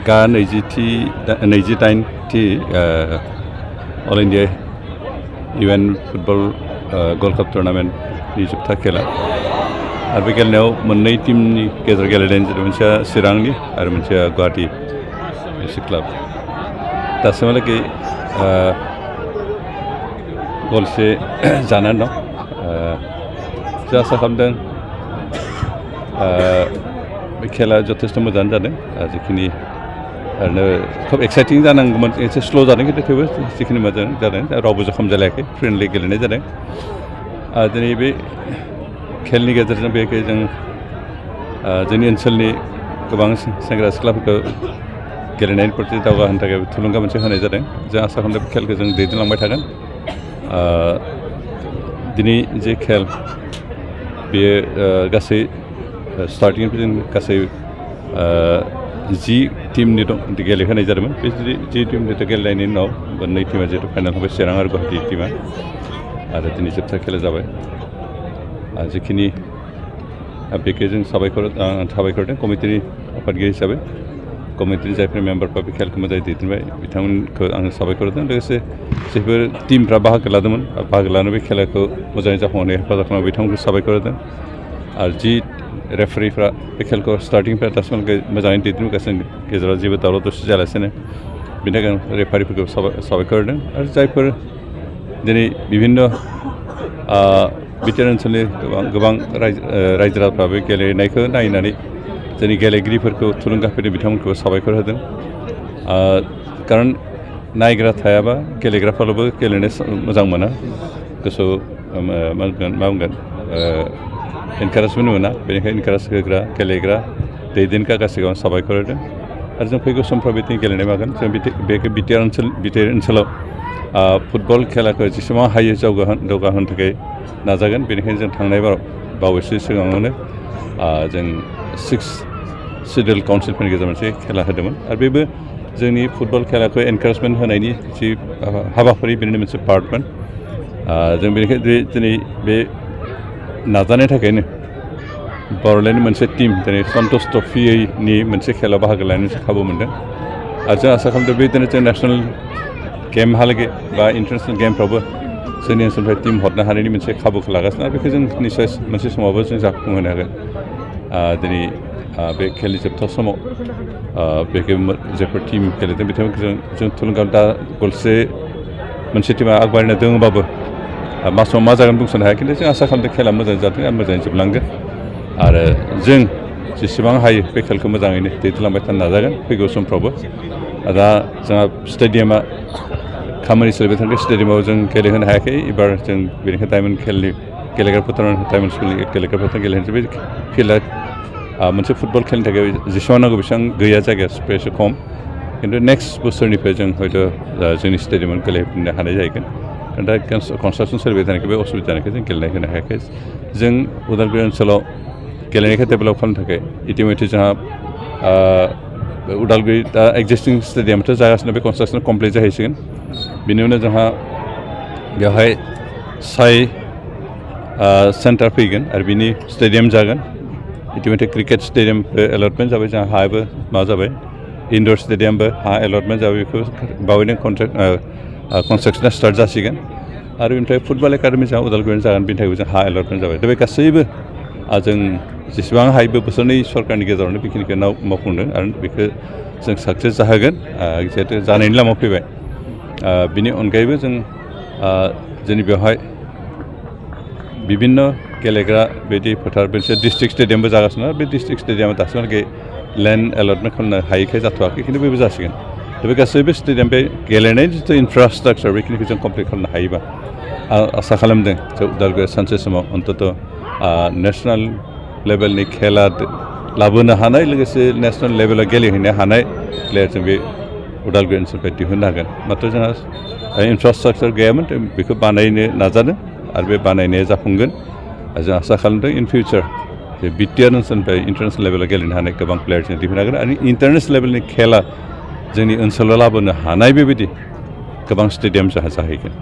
गा 28थि अल India इउएन football gold काप टुर्नामेन्टनि जोबथा खेला आरो बे गेलेनायाव मोननै टीमनि गेजेराव गेलेनाय जादों मोनसेया चिरांनि आरो मोनसेया गुवाहाटि क्लाब दासिमहालागै गलसे जानानै दं जों आसा खालामदों बे खेला जथेस्थ' मोजाङानो जादों जिखिनि ओरैनो खोब एक्साइटिं जानांगौमोन एसे स्ल' जादों खिन्थु थेवबो जिखिनि मोजां जादों रावबो जखम जालायाखै फ्रेन्डलि गेलेनाय जादों दिनै बे खेलनि गेजेरजों बेखौ जों जोंनि ओनसोलनि गोबां सेंग्रा सिख्लाफोरखौ गेलेनायनि प्रति दावगाहोनो थाखाय थुलुंगा मोनसे होनाय जादों जों आसा खालामदों खेलखौ जों दैदेनलांबाय थागोन दिनै जे खेल बेयो गासै स्टार्टिंनिफ्राय जों गासै 10 टीमनि गेलेहोनाय जादोंमोन बे 10 टीमनि गेलेनायनि उनाव मोननै टीमा जिहेतु फाइनाल थांबाय चिरां आरो गुवाहाटि टीमा आरो दिनै जोबथा खेला जाबाय जिखिनि बेखौ जों साबायखर होदों कमिटिनि आफादगिरि हिसाबै कमिटिनि जायफोर मेम्बारफ्रा बे खेलखौ मोजाङै दैदेनबाय बिथांमोनखौ आङो साबायखर होदों लोगोसे जायफोर टीमफ्रा बाहागो लादोंमोन बाहागो लानानै बे खेलाखौ मोजाङै जाफुंहोनायाव हेफाजाब खालामो बिथांमोनखौ साबायखर होदों आरो जि रेफारिफ्रा बे खेलखौ स्टार्टिंनिफ्राय दासिमहालागै मोजाङै दैदेनबोगासिनो गेजेराव जेबो दावराव दावसि जायालासेनो बेनि थाखाय रेफारिफोरखौ साबायखर होदों आरो जायफोर दिनै बिभिन्न बिटिआर ओनसोलनि गोबां रायजो राजाफ्रा बे गेलेनायखौ नायनानै जोंनि गेलेगिरिफोरखौ थुलुंगा होदों बिथांमोनखौ साबायखर होदों खारन नायग्रा थायाबा गेलेग्राफ्राल'बो गेलेनो मोजां मोना गोसोआव मा बुंगोन इनकारेजमेन्ट मोना बेनिखायनो इनकारेज होग्रा गेलेग्रा दैदेनग्रा गासैखौबो साबायखर होदों आरो जों फैगौ समफ्राव बिदिनो गेलेनाय मागोन जों बे बिटिआर ओनसोलाव फुटबल खेलाखौ जेसेबां हायो जौगाहोनो थाखाय नाजागोन बेनिखायनो जों थांनाय बावैसो सिगाङावनो जों 6 सिडिउल काउन्सिलफोरनि गेजेराव मोनसे खेला होदोंमोन आरो बेबो जोंनि फुटबल खेलाखौ एनकारेजमेन्ट होनायनि जि हाबाफारि बेनिनो मोनसे पार्टमोन जों बेनिखायनो दिनै बे नाजानायनि थाखायनो बर'लेण्डनि मोनसे टीम दिनै सन्तोष ट्रफिनि मोनसे खेलायाव बाहागो लानायनि मोनसे खाबु मोनदों आरो जों आसा खालामदों बेदिनो जों नेसनेल गेमहालागै बा इन्टारनेसनेल गेमफ्रावबो जोंनि ओनसोलनिफ्राय टीम हरनो हानायनि मोनसे खाबुखौ लागासिनो आरो बेखौ जों निस्सय मोनसे समावबो जों जाफुंहोनो हागोन दिनै बे खेलनि जोबथा समाव बेखौ जायफोर टीम गेलेदों बिथांमोनखौ जों थुलुंगा दा गलसे मोनसे टीमा आगबारिनो दङबाबो मा समाव मा जागोन बुंस'नो हाया खिन्थु जों आसा खालामदों खेला मोजां जादों आरो मोजाङै जोबलांगोन आरो जों जेसेबां हायो बे खेलखौ मोजाङैनो दैदेनलांबाय थानो नाजागोन फैगौ समफ्रावबो दा जोंहा स्टेडियामा खामानि सोलिबाय थानाय स्टेडियामाव जों गेलेहोनो हायाखै एबार जों बेनिखायनो डायमन्ड खेलनि गेलेग्रा फोथार डायमन्ड स्कुलनि गेलेग्रा फोथार गेलेहोनोसै बे फिल्डआ मोनसे फुटबल खेलनि थाखाय जेसेबां नांगौ बेसेबां गैया जायगाया स्पेस खम खिन्थु नेक्स्ट बोसोरनिफ्राय जों हयथ' जोंनि स्टेडियामाव गेलेफिननो हानाय जाहैगोन दा कनस्ट्राक्सन सोलिबाय थानायखाय बे असुबिदा जानायखाय जों गेलेनाय होनो हायाखै जों उदालगुरि ओनसोलाव गेलेनायखौ डेभेलप खालामनो थाखाय इटिमयडे जोंहा उदालगुरि दा एक्जिस्टिं स्टेडियामथ' जागासिनो बे कनस्ट्राक्सन कमप्लिट जाहैसिगोन बिनि उनाव जोंहा बेवहाय सेन्टार फैगोन आरो बिनि स्टेडियाम जागोन इटिमयडे क्रिकेट स्टेडियाम एलटमेन्ट जाबाय जोंहा हाबो मा जाबाय इनडर स्टेडियामबो हा एलटमेन्ट जाबाय बेखौ बावैनो कनस्ट्राक्सना स्टार्ट जासिगोन आरो बेनिफ्राय फुटबल एकाडेमि जोंहा उदालगुरियाव जागोन बेनि थाखायबो जों हा एलटमेन्ट जाबाय दा बे गासैबो जों जेसेबां हायोबो बोसोरनै सरकारनि गेजेरावनो बेखिनिखौ मावफुंदों आरो बेखौ जों साक्सेस जाहोगोन जिहेतु जानायनि लामायाव फैबाय बिनि अनगायैबो जों जोंनि बेवहाय बिभिन्न गेलेग्रा बिदि फोथार मोनसे डिस्ट्रिक्ट स्टेडियामबो जागासिनो बे डिस्ट्रिक्ट स्टेडियामा दासिमहालागै लेन्ड एलटमेन्ट खालामनो हायैखाय जाथ'वाखै खिन्थु बेबो जासिगोन दा बे गासैबो स्टेडियाम बे गेलेनायनि जिथु इनफ्रास्ट्राक्चार बेखिनिखौ जों कमप्लिट खालामनो हायोबा आसा खालामदों जे उदालगुरिया सानसे समाव अन्तत' नेसनेल लेभेलनि खेला लाबोनो हानाय लोगोसे नेसनेल लेभेलाव गेलेहैनो हानाय प्लेयार जों बे उदालगुरि ओनसोलनिफ्राय दिहुननो हागोन माथ्र' जोंहा इनफ्रास्ट्राक्चार गैयामोन बेखौ बानायनो नाजादों आरो बे बानायनाया जाफुंगोन जों आसा खालामदों इन फिउचार जे बिटिआर ओनसोलनिफ्राय इन्टारनेसनेल लेभेलाव गेलेनो हानाय गोबां प्लेयार जों दिहुननो हागोन आरो इन्टारनेसनेल लेभेलनि खेला जोंनि ओनसोलाव लाबोनो हानाय बेबायदि गोबां स्टेडियाम जाहैगोन